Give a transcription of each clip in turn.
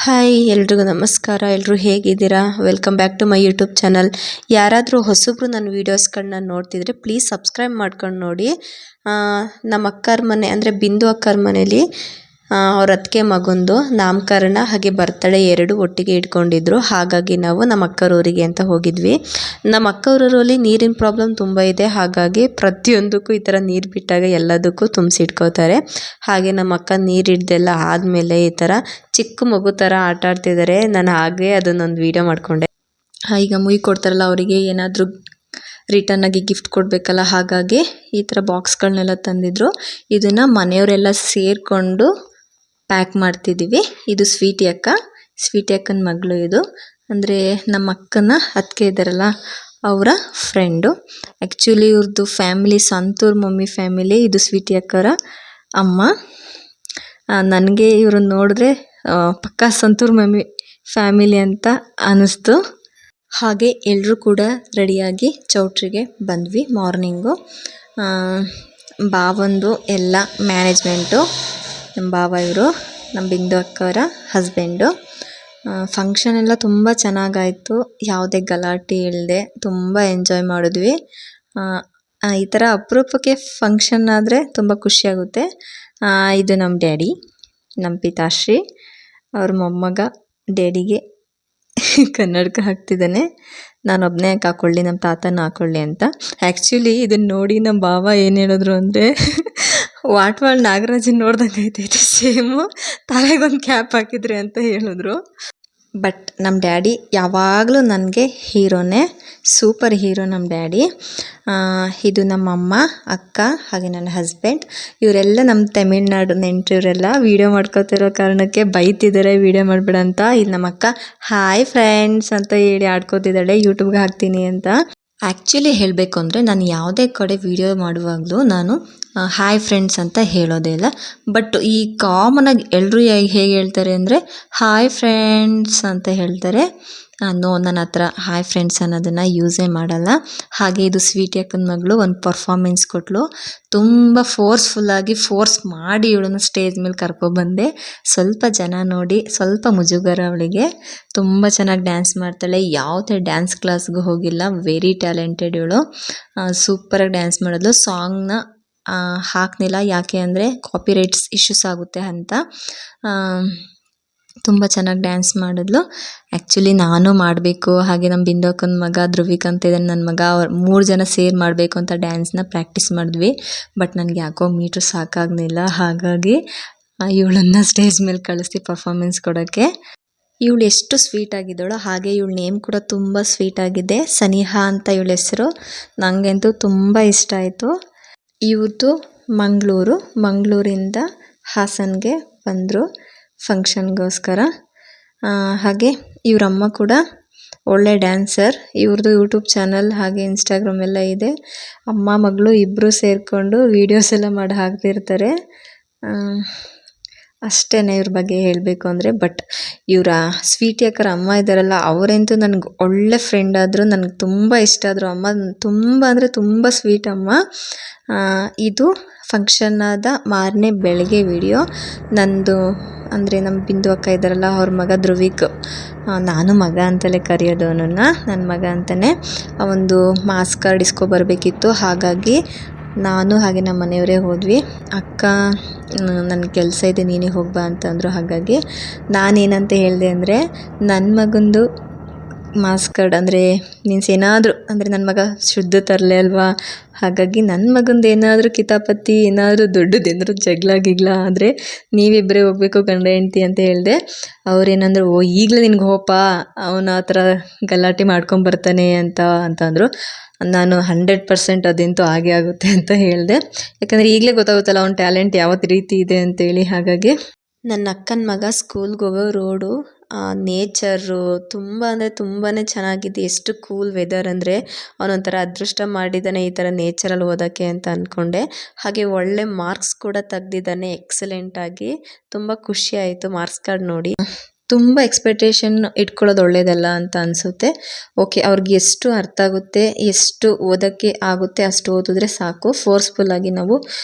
Hi ಎಲ್ರಿಗೂ ನಮಸ್ಕಾರ. ಎಲ್ಲರೂ ಹೇಗಿದ್ದೀರಾ? Welcome back to my YouTube channel. ಯಾರಾದರೂ ಹೊಸಬ್ರು ನನ್ನ ವೀಡಿಯೋಸ್ಗಳನ್ನ ನೋಡ್ತಿದ್ರೆ ಪ್ಲೀಸ್ ಸಬ್ಸ್ಕ್ರೈಬ್ ಮಾಡ್ಕೊಂಡು ನೋಡಿ. ನಮ್ಮ ಅಕ್ಕರ ಮನೆ ಅಂದರೆ ಬಿಂದು ಅಕ್ಕರ ಮನೇಲಿ ಅವ್ರ ಅತ್ತಿಗೆ ಮಗಂದು ನಾಮಕರಣ ಹಾಗೆ ಬರ್ತಡೇ ಎರಡು ಒಟ್ಟಿಗೆ ಇಟ್ಕೊಂಡಿದ್ರು. ಹಾಗಾಗಿ ನಾವು ನಮ್ಮ ಅಕ್ಕರೂರಿಗೆ ಅಂತ ಹೋಗಿದ್ವಿ. ನಮ್ಮ ಅಕ್ಕರೂರಲ್ಲಿ ನೀರಿನ ಪ್ರಾಬ್ಲಮ್ ತುಂಬ ಇದೆ. ಹಾಗಾಗಿ ಪ್ರತಿಯೊಂದಕ್ಕೂ ಈ ಥರ ನೀರು ಬಿಟ್ಟಾಗ ಎಲ್ಲದಕ್ಕೂ ತುಂಬಿಸಿಟ್ಕೋತಾರೆ. ಹಾಗೆ ನಮ್ಮ ಅಕ್ಕ ನೀರು ಹಿಡ್ದೆಲ್ಲ ಆದಮೇಲೆ ಈ ಥರ ಚಿಕ್ಕ ಮಗು ಥರ ಆಟ ಆಡ್ತಿದ್ದಾರೆ. ನಾನು ಹಾಗೆ ಅದನ್ನೊಂದು ವೀಡಿಯೋ ಮಾಡಿಕೊಂಡೆ. ಈಗ ಮುಯಿ ಕೊಡ್ತಾರಲ್ಲ ಅವರಿಗೆ ಏನಾದರೂ ರಿಟರ್ನ್ ಆಗಿ ಗಿಫ್ಟ್ ಕೊಡಬೇಕಲ್ಲ, ಹಾಗಾಗಿ ಈ ಥರ ಬಾಕ್ಸ್ಗಳನ್ನೆಲ್ಲ ತಂದಿದ್ರು. ಇದನ್ನು ಮನೆಯವರೆಲ್ಲ ಸೇರಿಕೊಂಡು ಪ್ಯಾಕ್ ಮಾಡ್ತಿದ್ದೀವಿ. ಇದು ಸ್ವೀಟಿ ಅಕ್ಕನ ಮಗಳು. ಇದು ಅಂದರೆ ನಮ್ಮ ಅಕ್ಕನ ಅತ್ತಿಗೆ ಇದ್ದಾರಲ್ಲ ಅವರ ಫ್ರೆಂಡು. ಆ್ಯಕ್ಚುಲಿ ಇವ್ರದ್ದು ಫ್ಯಾಮಿಲಿ ಸಂತೂರ್ ಮಮ್ಮಿ ಫ್ಯಾಮಿಲಿ. ಇದು ಸ್ವೀಟಿ ಅಕ್ಕರ ಅಮ್ಮ. ನನಗೆ ಇವ್ರನ್ನ ನೋಡಿದ್ರೆ ಪಕ್ಕಾ ಸಂತೂರ್ ಮಮ್ಮಿ ಫ್ಯಾಮಿಲಿ ಅಂತ ಅನ್ನಿಸ್ತು. ಹಾಗೆ ಎಲ್ಲರೂ ಕೂಡ ರೆಡಿಯಾಗಿ ಚೌಟ್ರಿಗೆ ಬಂದ್ವಿ ಮಾರ್ನಿಂಗು. ಬಾವಂದು ಎಲ್ಲ ಮ್ಯಾನೇಜ್ಮೆಂಟು. ನಮ್ಮ ಬಾವ ಇವರು ನಮ್ಮ ಬಿಂದು ಅಕ್ಕವರ ಹಸ್ಬೆಂಡು. ಫಂಕ್ಷನ್ ಎಲ್ಲ ತುಂಬ ಚೆನ್ನಾಗಾಯಿತು. ಯಾವುದೇ ಗಲಾಟೆ ಇಲ್ಲದೆ ತುಂಬ ಎಂಜಾಯ್ ಮಾಡಿದ್ವಿ. ಈ ಥರ ಅಪರೂಪಕ್ಕೆ ಫಂಕ್ಷನ್ ಆದರೆ ತುಂಬ ಖುಷಿಯಾಗುತ್ತೆ. ಇದು ನಮ್ಮ ಡ್ಯಾಡಿ, ನಮ್ಮ ಪಿತಾಶ್ರೀ. ಅವ್ರ ಮೊಮ್ಮಗ ಡ್ಯಾಡಿಗೆ ಕನ್ನಡಕ ಹಾಕ್ತಿದ್ದಾನೆ. ನಾನೊಬ್ಬನೇ ಯಾಕೆ ಹಾಕ್ಕೊಳ್ಳಿ, ನಮ್ಮ ತಾತನ ಹಾಕ್ಕೊಳ್ಳಿ ಅಂತ. ಆ್ಯಕ್ಚುಲಿ ಇದನ್ನು ನೋಡಿ ನಮ್ಮ ಬಾವ ಏನು ಹೇಳಿದ್ರು ಅಂದರೆ ವಾಟ್ವಾಳ್ ನಾಗರಾಜನ್ ನೋಡ್ದಂಗೆ ಐತೈತೆ ಸೇಮು, ತಲೆಗೊಂದು ಕ್ಯಾಪ್ ಹಾಕಿದ್ರಿ ಅಂತ ಹೇಳಿದ್ರು. ಬಟ್ ನಮ್ಮ ಡ್ಯಾಡಿ ಯಾವಾಗಲೂ ನನಗೆ ಹೀರೋನೇ, ಸೂಪರ್ ಹೀರೋ ನಮ್ಮ ಡ್ಯಾಡಿ. ಇದು ನಮ್ಮಮ್ಮ, ಅಕ್ಕ ಹಾಗೆ ನನ್ನ ಹಸ್ಬೆಂಡ್. ಇವರೆಲ್ಲ ನಮ್ಮ ತಮಿಳ್ನಾಡು ನೆಂಟರು. ಇವರೆಲ್ಲ ವೀಡಿಯೋ ಮಾಡ್ಕೊತಿರೋ ಕಾರಣಕ್ಕೆ ಬೈತಿದ್ದಾರೆ ವೀಡಿಯೋ ಮಾಡಬೇಡ ಅಂತ. ಇದು ನಮ್ಮ ಅಕ್ಕ ಹಾಯ್ ಫ್ರೆಂಡ್ಸ್ ಅಂತ ಹೇಳಿ ಆಡ್ಕೋತಿದ್ದಾಳೆ, ಯೂಟ್ಯೂಬ್ಗೆ ಹಾಕ್ತೀನಿ ಅಂತ. ಆ್ಯಕ್ಚುಲಿ ಹೇಳಬೇಕು ಅಂದರೆ ನಾನು ಯಾವುದೇ ಕಡೆ ವೀಡಿಯೋ ಮಾಡುವಾಗಲೂ ನಾನು ಹಾಯ್ ಫ್ರೆಂಡ್ಸ್ ಅಂತ ಹೇಳೋದೇ ಇಲ್ಲ. ಬಟ್ ಈ ಕಾಮನಾಗಿ ಎಲ್ಲರೂ ಹೇಗೆ ಹೇಳ್ತಾರೆ ಅಂದರೆ ಹಾಯ್ ಫ್ರೆಂಡ್ಸ್ ಅಂತ ಹೇಳ್ತಾರೆ. ನೋ, ನನ್ನ ಹತ್ರ ಹಾಯ್ ಫ್ರೆಂಡ್ಸ್ ಅನ್ನೋದನ್ನು ಯೂಸೇ ಮಾಡಲ್ಲ. ಹಾಗೆ ಇದು ಸ್ವೀಟಿ ಅಕ್ಕನ ಮಗಳು ಒಂದು ಪರ್ಫಾರ್ಮೆನ್ಸ್ ಕೊಟ್ಟಳು. ತುಂಬ ಫೋರ್ಸ್ಫುಲ್ಲಾಗಿ ಫೋರ್ಸ್ ಮಾಡಿ ಇವಳನ್ನು ಸ್ಟೇಜ್ ಮೇಲೆ ಕರ್ಕೊಬಂದೆ. ಸ್ವಲ್ಪ ಜನ ನೋಡಿ ಸ್ವಲ್ಪ ಮುಜುಗರ ಅವಳಿಗೆ. ತುಂಬ ಚೆನ್ನಾಗಿ ಡ್ಯಾನ್ಸ್ ಮಾಡ್ತಾಳೆ. ಯಾವುದೇ ಡ್ಯಾನ್ಸ್ ಕ್ಲಾಸ್ಗೂ ಹೋಗಿಲ್ಲ. ವೆರಿ ಟ್ಯಾಲೆಂಟೆಡ್ ಇವಳು. ಸೂಪರಾಗಿ ಡ್ಯಾನ್ಸ್ ಮಾಡಿದ್ಲು. ಸಾಂಗ್ನ ಹಾಕ್ನಿಲ್ಲ, ಯಾಕೆ ಅಂದರೆ ಕಾಪಿರೈಟ್ಸ್ ಇಶ್ಯೂಸ್ ಆಗುತ್ತೆ ಅಂತ. ತುಂಬ ಚೆನ್ನಾಗಿ ಡ್ಯಾನ್ಸ್ ಮಾಡಿದ್ಲು. ಆ್ಯಕ್ಚುಲಿ ನಾನು ಮಾಡಬೇಕು, ಹಾಗೆ ನಮ್ಮ ಬಿಂದು ಅಕ್ಕನ ಮಗ ಧ್ರುವಿಕ್ ಅಂತ ಇದ್ದಾನೆ ನನ್ನ ಮಗ, ಅವ್ರು 3 ಜನ ಸೇರಿ ಮಾಡಬೇಕು ಅಂತ ಡ್ಯಾನ್ಸ್ನ ಪ್ರಾಕ್ಟೀಸ್ ಮಾಡಿದ್ವಿ. ಬಟ್ ನನಗೆ ಯಾಕೋ ಮೀಟ್ರ್ ಸಾಕಾಗಲಿಲ್ಲ. ಹಾಗಾಗಿ ಇವಳನ್ನು ಸ್ಟೇಜ್ ಮೇಲೆ ಕಳಿಸ್ತಿ ಪರ್ಫಾರ್ಮೆನ್ಸ್ ಕೊಡೋಕ್ಕೆ. ಇವಳು ಎಷ್ಟು ಸ್ವೀಟ್ ಆಗಿದ್ದಾಳೋ ಹಾಗೆ ಇವಳ ನೇಮ್ ಕೂಡ ತುಂಬ ಸ್ವೀಟ್ ಆಗಿದೆ. ಸನಿಹಾ ಅಂತ ಇವಳ ಹೆಸರು. ನನಗಂತೂ ತುಂಬ ಇಷ್ಟ ಆಯಿತು. ಇವ್ರದ್ದು ಮಂಗಳೂರಿಂದ ಹಾಸನ್ಗೆ ಬಂದರು ಫಂಕ್ಷನ್ಗೋಸ್ಕರ. ಹಾಗೆ ಇವರಮ್ಮ ಕೂಡ ಒಳ್ಳೆ ಡ್ಯಾನ್ಸರ್. ಇವ್ರದ್ದು ಯೂಟ್ಯೂಬ್ ಚಾನಲ್ ಹಾಗೆ ಇನ್ಸ್ಟಾಗ್ರಾಮ್ ಎಲ್ಲ ಇದೆ. ಅಮ್ಮ ಮಗಳು ಇಬ್ಬರು ಸೇರಿಕೊಂಡು ವೀಡಿಯೋಸ್ ಎಲ್ಲ ಮಾಡಿ ಹಾಕ್ತಿರ್ತಾರೆ. ಅಷ್ಟೇ ಇವ್ರ ಬಗ್ಗೆ ಹೇಳಬೇಕು ಅಂದರೆ. ಬಟ್ ಇವರ ಸ್ವೀಟಿ ಅಕ್ಕರ ಅಮ್ಮ ಇದ್ದಾರಲ್ಲ ಅವರಂತೂ ನನಗೆ ಒಳ್ಳೆ ಫ್ರೆಂಡ್ ಆದರು. ನನಗೆ ತುಂಬ ಇಷ್ಟ ಆದರು. ಅಮ್ಮ ತುಂಬ ಅಂದರೆ ತುಂಬ ಸ್ವೀಟ್ ಅಮ್ಮ. ಇದು ಫಂಕ್ಷನ್ ಆದ ಮಾರನೇ ಬೆಳಗ್ಗೆ ವಿಡಿಯೋ ನಂದು. ಅಂದರೆ ನಮ್ಮ ಬಿಂದು ಅಕ್ಕ ಇದ್ದಾರಲ್ಲ ಅವ್ರ ಮಗ ಧ್ರುವಿಕ್, ನಾನು ಮಗ ಅಂತಲೇ ಕರೆಯೋದು ಅವನನ್ನು, ನನ್ನ ಮಗ ಅಂತಲೇ. ಒಂದು ಮಾಸ್ ಕಾರ್ಡ್ ಇಸ್ಕೊಬರ್ಬೇಕಿತ್ತು. ಹಾಗಾಗಿ ನಾನು ಹಾಗೆ ನಮ್ಮ ಮನೆಯವರೇ ಹೋದ್ವಿ. ಅಕ್ಕ ನನ್ನ ಕೆಲಸ ಇದೆ ನೀನೇ ಹೋಗ್ಬಾ ಅಂತಂದರು. ಹಾಗಾಗಿ ನಾನೇನಂತ ಹೇಳಿದೆ ಅಂದರೆ ನನ್ನ ಮಗಂದು ಮಾಸ್ ಕಾರ್ಡ್ ಅಂದರೆ ಮೀನ್ಸ್ ಏನಾದರೂ ಅಂದರೆ ನನ್ನ ಮಗ ಶುದ್ಧ ತರಲೆ ಅಲ್ವಾ. ಹಾಗಾಗಿ ನನ್ನ ಮಗಂದು ಏನಾದರೂ ಕಿತಾಪತಿ ಏನಾದರೂ ದೊಡ್ಡದೇನಾದರೂ ಜಗಳ ಆದರೆ ನೀವಿಬ್ಬರೇ ಹೋಗಬೇಕು ಗಂಡ ಹೆಂಡ್ತಿ ಅಂತ ಹೇಳಿದೆ. ಅವ್ರೇನಂದ್ರು, ಓ ಈಗಲೇ ನಿನ್ಗೆ ಹೋಪ, ಅವನು ಆ ಥರ ಗಲಾಟೆ ಮಾಡ್ಕೊಂಬರ್ತಾನೆ ಅಂತಂದರು. ನಾನು 100% ಅದಂತೂ ಆಗೇ ಆಗುತ್ತೆ ಅಂತ ಹೇಳಿದೆ. ಯಾಕಂದರೆ ಈಗಲೇ ಗೊತ್ತಾಗುತ್ತಲ್ಲ ಅವ್ನ ಟ್ಯಾಲೆಂಟ್ ಯಾವ ರೀತಿ ಇದೆ ಅಂತೇಳಿ. ಹಾಗಾಗಿ ನನ್ನ ಅಕ್ಕನ ಮಗ ಸ್ಕೂಲ್ಗೆ ಹೋಗೋ ರೋಡು, ನೇಚರು ತುಂಬ ಅಂದರೆ ತುಂಬಾ ಚೆನ್ನಾಗಿದೆ. ಎಷ್ಟು ಕೂಲ್ ವೆದರ್ ಅಂದರೆ ಅವನೊಂಥರ ಅದೃಷ್ಟ ಮಾಡಿದ್ದಾನೆ ಈ ಥರ ನೇಚರಲ್ಲಿ ಓದೋಕ್ಕೆ ಅಂತ ಅಂದ್ಕೊಂಡೆ. ಹಾಗೆ ಒಳ್ಳೆ ಮಾರ್ಕ್ಸ್ ಕೂಡ ತೆಗ್ದಿದ್ದಾನೆ ಎಕ್ಸಲೆಂಟಾಗಿ. ತುಂಬ ಖುಷಿ ಆಯಿತು ಮಾರ್ಕ್ಸ್ ಕಾರ್ಡ್ ನೋಡಿ. ತುಂಬ ಎಕ್ಸ್ಪೆಕ್ಟೇಷನ್ ಇಟ್ಕೊಳ್ಳೋದು ಒಳ್ಳೆಯದಲ್ಲ ಅಂತ ಅನಿಸುತ್ತೆ. ಓಕೆ, ಅವ್ರಿಗೆ ಎಷ್ಟು ಅರ್ಥ ಆಗುತ್ತೆ, ಎಷ್ಟು ಓದೋಕ್ಕೆ ಆಗುತ್ತೆ ಅಷ್ಟು ಓದಿದ್ರೆ ಸಾಕು. ಫೋರ್ಸ್ಫುಲ್ಲಾಗಿ ನಾವು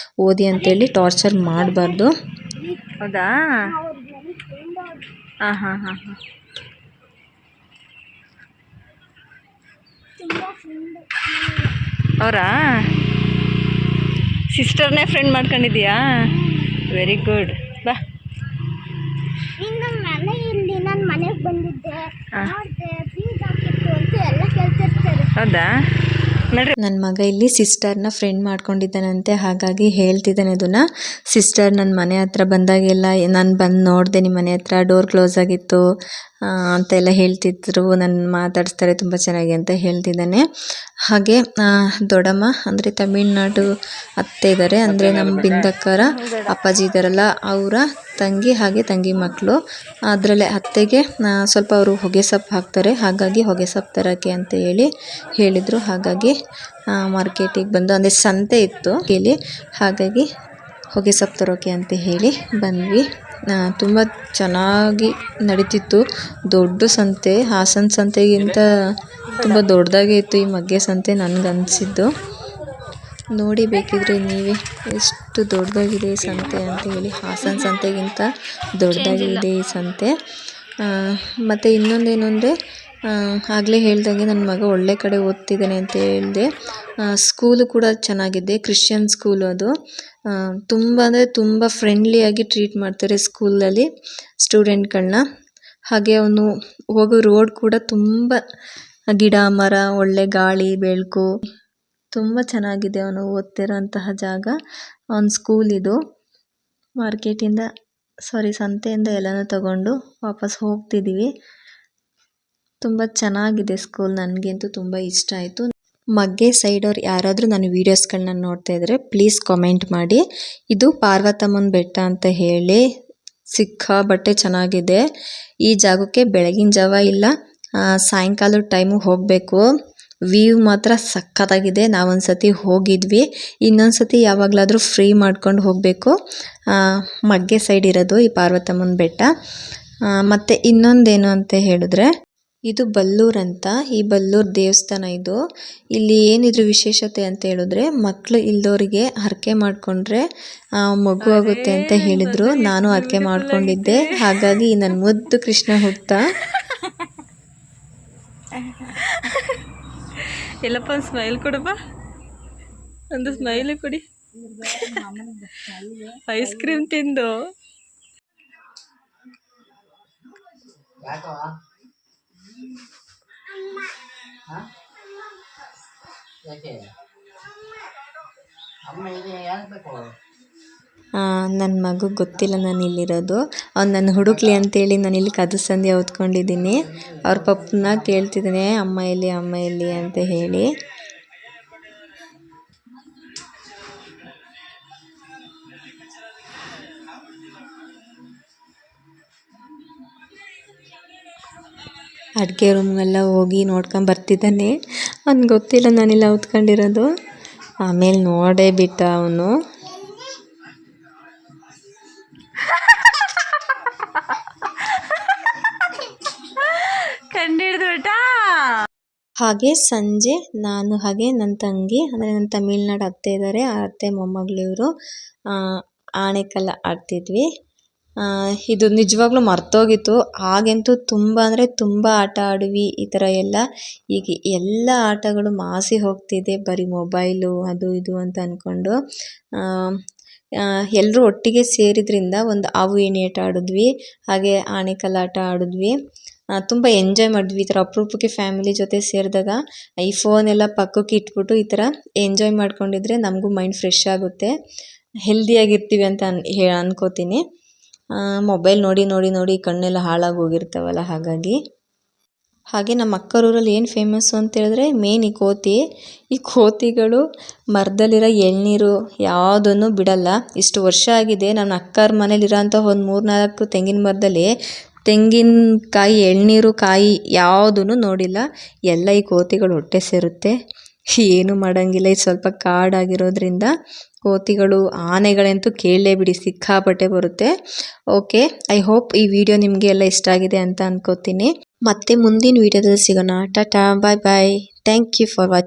ಓದಿ ಅಂತೇಳಿ ಟಾರ್ಚರ್ ಮಾಡಬಾರ್ದು. ಹೌದಾ? ಹಾಂ ಹಾಂ ಹಾಂ ಹಾಂ. ಅವರಾ ಸಿಸ್ಟರ್ನೇ ಫ್ರೆಂಡ್ ಮಾಡ್ಕೊಂಡಿದ್ದೀಯಾ? Very good. ಬಾ. ಇನ್ನು ಮನೆಯಲ್ಲಿ ನಾನು ಮನೆಗೆ ಬಂದಿದ್ದೆ, ನೋಡಿದೆ ಫೀಸ್ ಹಾಕಿತ್ತು ಅಂತ ಎಲ್ಲ ಕೇಳ್ತಿರ್ತಾರೆ. ಹೌದಾ? ನನ್ನ ಮಗ ಇಲ್ಲಿ ಸಿಸ್ಟರ್ನ ಫ್ರೆಂಡ್ ಮಾಡ್ಕೊಂಡಿದ್ದಾನಂತೆ, ಹಾಗಾಗಿ ಹೇಳ್ತಿದ್ದಾನೆ ಅದನ್ನು. ಸಿಸ್ಟರ್ ನನ್ನ ಮನೆ ಹತ್ರ ಬಂದಾಗೆಲ್ಲ ನಾನು ಬಂದು ನೋಡಿದೆ, ನಿಮ್ಮ ಮನೆ ಹತ್ರ ಡೋರ್ ಕ್ಲೋಸ್ ಆಗಿತ್ತು ಅಂತೆಲ್ಲ ಹೇಳ್ತಿದ್ರು, ನನ್ನ ಮಾತಾಡಿಸ್ತಾರೆ ತುಂಬ ಚೆನ್ನಾಗಿ ಅಂತ ಹೇಳ್ತಿದ್ದಾನೆ. ಹಾಗೆ ದೊಡ್ಡಮ್ಮ ಅಂದರೆ ತಮಿಳ್ನಾಡು ಅತ್ತೆ ಇದ್ದಾರೆ, ಅಂದರೆ ನಮ್ಮ ಬಿಂದಕ್ಕರ ಅಪ್ಪಾಜಿ ಇದ್ದಾರಲ್ಲ ಅವರ ತಂಗಿ, ಹಾಗೆ ತಂಗಿ ಮಕ್ಕಳು. ಅದರಲ್ಲೇ ಅತ್ತೆಗೆ ಸ್ವಲ್ಪ ಅವರು ಹೊಗೆ ಸೊಪ್ಪು ಹಾಕ್ತಾರೆ, ಹಾಗಾಗಿ ಹೊಗೆ ಸೊಪ್ಪು ತರೋಕ್ಕೆ ಅಂತ ಹೇಳಿದರು. ಹಾಗಾಗಿ ಮಾರ್ಕೆಟಿಗೆ ಬಂದು, ಅಂದರೆ ಸಂತೆ ಇತ್ತು ಇಲ್ಲಿ, ಹಾಗಾಗಿ ಹೊಗೆ ಸೊಪ್ಪು ತರೋಕೆ ಅಂತ ಹೇಳಿ ಬಂದ್ವಿ. ತುಂಬ ಚೆನ್ನಾಗಿ ನಡೀತಿತ್ತು. ದೊಡ್ಡ ಸಂತೆ, ಹಾಸನ ಸಂತೆಗಿಂತ ತುಂಬ ದೊಡ್ಡದಾಗೇ ಇತ್ತು ಈ ಮಗ್ಗೆ ಸಂತೆ ನನಗನ್ಸಿದ್ದು. ನೋಡಿ ಬೇಕಿದ್ರೆ ನೀವೇ ಎಷ್ಟು ದೊಡ್ಡದಾಗಿದೆ ಈ ಸಂತೆ ಅಂತ ಹೇಳಿ. ಹಾಸನ ಸಂತೆಗಿಂತ ದೊಡ್ಡದಾಗಿದೆ ಈ ಸಂತೆ. ಮತ್ತು ಇನ್ನೊಂದೇನು ಅಂದರೆ, ಆಗಲೇ ಹೇಳ್ದಂಗೆ ನನ್ನ ಮಗ ಒಳ್ಳೆ ಕಡೆ ಓದ್ತಿದ್ದಾನೆ ಅಂತ ಹೇಳಿದೆ. ಸ್ಕೂಲು ಕೂಡ ಚೆನ್ನಾಗಿದೆ, ಕ್ರಿಶ್ಚಿಯನ್ ಸ್ಕೂಲು ಅದು. ತುಂಬ ಅಂದರೆ ತುಂಬ ಫ್ರೆಂಡ್ಲಿಯಾಗಿ ಟ್ರೀಟ್ ಮಾಡ್ತಾರೆ ಸ್ಕೂಲಲ್ಲಿ ಸ್ಟೂಡೆಂಟ್ಗಳನ್ನ. ಹಾಗೆ ಅವನು ಹೋಗೋ ರೋಡ್ ಕೂಡ ತುಂಬ ಗಿಡ ಮರ, ಒಳ್ಳೆ ಗಾಳಿ ಬೆಳಕು, ತುಂಬ ಚೆನ್ನಾಗಿದೆ ಅವನು ಓದ್ತಿರೋಂತಹ ಜಾಗ. ಅವನ ಸ್ಕೂಲ್ ಇದು. ಸಂತೆಯಿಂದ ಎಲ್ಲನೂ ತಗೊಂಡು ವಾಪಸ್ ಹೋಗ್ತಿದ್ದೀವಿ. ತುಂಬ ಚೆನ್ನಾಗಿದೆ ಸ್ಕೂಲ್, ನನಗಂತೂ ತುಂಬ ಇಷ್ಟ ಆಯಿತು. ಮಗ್ಗೆ ಸೈಡವ್ರು ಯಾರಾದರೂ ನನ್ನ ವೀಡಿಯೋಸ್ಗಳನ್ನ ನೋಡ್ತಾ ಇದ್ದರೆ ಪ್ಲೀಸ್ ಕಾಮೆಂಟ್ ಮಾಡಿ. ಇದು ಪಾರ್ವತಮ್ಮನ ಬೆಟ್ಟ ಅಂತ ಹೇಳಿ, ಸಿಕ್ಕಾಪಟ್ಟೆ ಚೆನ್ನಾಗಿದೆ. ಈ ಜಾಗಕ್ಕೆ ಬೆಳಗಿನ ಜಾವ ಇಲ್ಲ ಸಾಯಂಕಾಲದ ಟೈಮು ಹೋಗಬೇಕು. ವ್ಯೂ ಮಾತ್ರ ಸಖತ್ತಾಗಿದೆ. ನಾವೊಂದು ಸತಿ ಹೋಗಿದ್ವಿ, ಇನ್ನೊಂದು ಸತಿ ಯಾವಾಗಲಾದರೂ ಫ್ರೀ ಮಾಡ್ಕೊಂಡು ಹೋಗಬೇಕು. ಮಗ್ಗೆ ಸೈಡ್ ಇರೋದು ಈ ಪಾರ್ವತಮ್ಮನ ಬೆಟ್ಟ. ಮತ್ತು ಇನ್ನೊಂದೇನು ಅಂತ ಹೇಳಿದ್ರೆ, ಇದು ಬಲ್ಲೂರು ಅಂತ, ಈ ಬಲ್ಲೂರು ದೇವಸ್ಥಾನ ಇದು. ಇಲ್ಲಿ ಏನಿದ್ರು ವಿಶೇಷತೆ ಅಂತ ಹೇಳಿದ್ರೆ, ಮಕ್ಕಳು ಇಲ್ದವರಿಗೆ ಹರಕೆ ಮಾಡಿಕೊಂಡ್ರೆ ಮಗು ಆಗುತ್ತೆ ಅಂತ ಹೇಳಿದರು. ನಾನು ಹರಕೆ ಮಾಡ್ಕೊಂಡಿದ್ದೆ, ಹಾಗಾಗಿ ನನ್ನ ಮುದ್ದು ಕೃಷ್ಣ ಹುಟ್ಟ. ಎಲ್ಲಪ್ಪ ಒಂದು ಸ್ಮೈಲ್ ಕೊಡಪ್ಪ, ಒಂದು ಸ್ಮೈಲ್ ಕೊಡಿ. ಐಸ್ ಕ್ರೀಮ್ ತಿಂದು ನನ್ನ ಮಗು ಗೊತ್ತಿಲ್ಲ ನಾನು ಇಲ್ಲಿರೋದು. ಅವ್ನು ನನ್ನ ಹುಡುಕ್ಲಿ ಅಂತೇಳಿ ನಾನು ಇಲ್ಲಿ ಕದ್ದು ಸಂದಿ ಹೊತ್ಕೊಂಡಿದ್ದೀನಿ. ಅವ್ರ ಪಪ್ಪನ ಕೇಳ್ತಿದ್ದಾನೆ, ಅಮ್ಮ ಎಲ್ಲಿ ಅಮ್ಮ ಎಲ್ಲಿ ಅಂತ ಹೇಳಿ. ಅಡುಗೆ ರೂಮ್ಗೆಲ್ಲ ಹೋಗಿ ನೋಡ್ಕೊಂಡು ಬರ್ತಿದ್ದಾನೆ. ಅವ್ನಿಗೆ ಗೊತ್ತಿಲ್ಲ ನಾನಿಲ್ಲ ಹೊತ್ಕೊಂಡಿರೋದು. ಆಮೇಲೆ ನೋಡೇ ಬಿಟ್ಟ ಅವನು. ಹಾಗೆ ಸಂಜೆ ನಾನು ಹಾಗೆ ನನ್ನ ತಂಗಿ, ಅಂದರೆ ನನ್ನ ತಮಿಳ್ನಾಡು ಅತ್ತೆ ಇದ್ದಾರೆ, ಆ ಅತ್ತೆ ಮೊಮ್ಮಗಳಿವರು ಆಣೆಕಲ್ಲ ಆಡ್ತಿದ್ವಿ. ಇದು ನಿಜವಾಗ್ಲೂ ಮರ್ತೋಗಿತ್ತು. ಆಗಂತೂ ತುಂಬ ಅಂದರೆ ತುಂಬ ಆಟ ಆಡ್ವಿ ಈ ಥರ ಎಲ್ಲ. ಈಗ ಎಲ್ಲ ಆಟಗಳು ಮಾಸಿ ಹೋಗ್ತಿದೆ, ಬರೀ ಮೊಬೈಲು ಅದು ಇದು ಅಂತ ಅಂದ್ಕೊಂಡು. ಎಲ್ಲರೂ ಒಟ್ಟಿಗೆ ಸೇರಿದ್ರಿಂದ ಒಂದು ಹಾವು ಏಣಿ ಆಟ ಆಡಿದ್ವಿ, ಹಾಗೆ ಆಣೆಕಲ್ಲು ಆಟ ಆಡಿದ್ವಿ. ತುಂಬ ಎಂಜಾಯ್ ಮಾಡಿದ್ವಿ. ಈ ಥರ ಅಪರೂಪಕ್ಕೆ ಫ್ಯಾಮಿಲಿ ಜೊತೆ ಸೇರಿದಾಗ ಈ ಫೋನೆಲ್ಲ ಪಕ್ಕಕ್ಕೆ ಇಟ್ಬಿಟ್ಟು ಈ ಥರ ಎಂಜಾಯ್ ಮಾಡ್ಕೊಂಡಿದ್ರೆ ನಮಗೂ ಮೈಂಡ್ ಫ್ರೆಶ್ ಆಗುತ್ತೆ, ಹೆಲ್ದಿಯಾಗಿರ್ತೀವಿ ಅಂತ ಅನ್ಕೋತೀನಿ. ಮೊಬೈಲ್ ನೋಡಿ ನೋಡಿ ನೋಡಿ ಕಣ್ಣೆಲ್ಲ ಹಾಳಾಗಿ ಹೋಗಿರ್ತಾವಲ್ಲ, ಹಾಗೆ ನಮ್ಮ ಅಕ್ಕರೂರಲ್ಲಿ ಏನು ಫೇಮಸ್ಸು ಅಂತ ಹೇಳಿದ್ರೆ ಮೇನ್ ಈ ಕೋತಿ. ಈ ಕೋತಿಗಳು ಮರದಲ್ಲಿರೋ ಎಳ್ನೀರು ಯಾವುದನ್ನು ಬಿಡಲ್ಲ. ಇಷ್ಟು ವರ್ಷ ಆಗಿದೆ ನನ್ನ ಅಕ್ಕರ ಮನೇಲಿರೋಂಥ ಒಂದು 3-4 ತೆಂಗಿನ ಮರದಲ್ಲಿ ತೆಂಗಿನಕಾಯಿ, ಎಳ್ನೀರು, ಕಾಯಿ ಯಾವುದನ್ನು ನೋಡಿಲ್ಲ. ಎಲ್ಲ ಈ ಕೋತಿಗಳು ಹೊಟ್ಟೆ ಸೇರುತ್ತೆ, ಏನು ಮಾಡೋಂಗಿಲ್ಲ. ಇದು ಸ್ವಲ್ಪ ಕಾಡಾಗಿರೋದ್ರಿಂದ ಕೋತಿಗಳು, ಆನೆಗಳಂತೂ ಕೇಳಲೇ ಬಿಡಿ, ಸಿಕ್ಕಾಪಟ್ಟೆ ಬರುತ್ತೆ. ಓಕೆ, ಐ ಹೋಪ್ ಈ ವಿಡಿಯೋ ನಿಮಗೆ ಎಲ್ಲ ಇಷ್ಟ ಆಗಿದೆ ಅಂತ ಅನ್ಕೋತೀನಿ. ಮತ್ತೆ ಮುಂದಿನ ವಿಡಿಯೋದಲ್ಲಿ ಸಿಗೋಣ. Tata, bye bye. Thank you for watching.